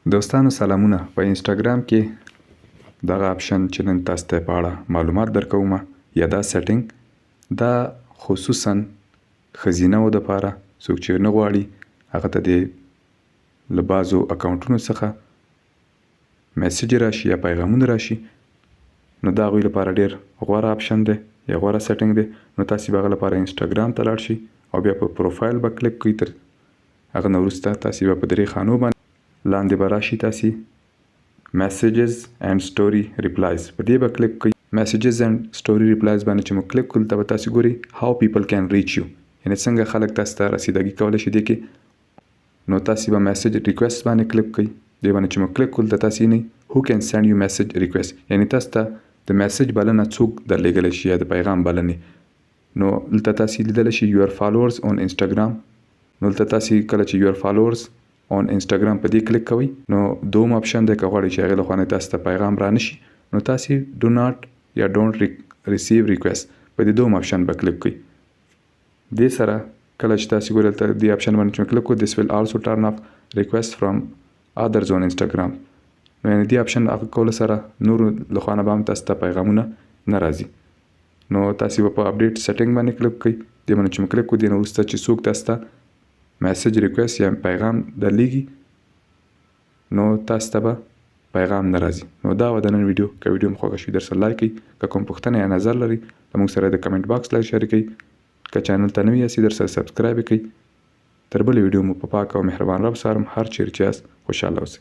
دوستانو سلامونه. په انسټاګرام کې دغه اپشن چې نن تاسو ته په اړه معلومات درکوم یا دا سیټینګ دا خصوصا ښځینه‌و دپاره څوک چې نه غواړي هغه ته د له بعضو اکاونټونو څخه میسج راشي یا پیغامونه راشي، نو دا هغوی لپاره ډېر غوره اپشن دی یا غوره سیټینګ دی. نو تاسې به هغه لپاره انسټاګرام ته لاړ شئ او بیا په پروفایل به کلیک کوئ. تر هغه نه وروسته تاسې به په درې خانو باندې لاندې به راشي، تاسې میسیجز اینډ سټوري ریپلایز په دې به کلیک کوئ. میسیجز اینډ سټوري ریپلایز باندې چې مو کلیک کړل ته به تاسې ګورئ هاو پیپل کین ریچ یو، یعنې څنګه خلک تاسو ته رسیدګي کولی شي دې کې. نو تاسې به میسیج ریکویسټ باندې کلیک کوئ. دې باندې چې مو کلیک کړل ته تاسې نه هو کین سینډ یو میسیج ریکویسټ، یعنې تاسو ته د میسیج بلنه څوک درلیږلی شي یا د پیغام بلنې. نو دلته تاسې لیدلی شي یور فالوورز اون انسټاګرام. نو دلته تاسې کله چې یور فالوورز اون انسټاګرام په دې کلیک کوئ نو دوم اپشن دی که غواړئ چې هغې له خوا نه تاسو ته پیغام را نه شي نو تاسې ډو ناٹ یا ډونټ ریسیو ریکویسټ په دې دوم اپشن به کلیک کوئ. دې سره کله چې تاسې ګورئ دلته دې اپشن باندې چې کلیک کوئ دس ویل آلسو ټرن اف ریکویسټ فرام ادرز اون انسټاګرام. نو یعنې دې اپشن هغه کولو سره نورو له خوا نه به هم تاسو ته پیغامونه نه راځي. نو تاسې به په اپډیټ سیټینګ باندې کلیک کوئ. دې باندې چې مو کلیک کوئ دې نه وروسته چې څوک تاسو ته میسیج ریکویسټ یا پیغام درلیږي نو تاسو ته به پیغام نه راځي. نو دا وه د نن ویډیو. که ویډیو مو خوښه شوي درسره لایک کړئ، که کوم پوښتنه یا نظر لرئ له موږ سره د کمنټ باکس لاندې شریکوئ. که چینل ته نوي یاستئ درسره سبسکرایب یې کړئ. تر بلې ویډیو مو په پاک او مهربان رب سپارم. هر چیرې چې یاست خوشحاله اوسئ.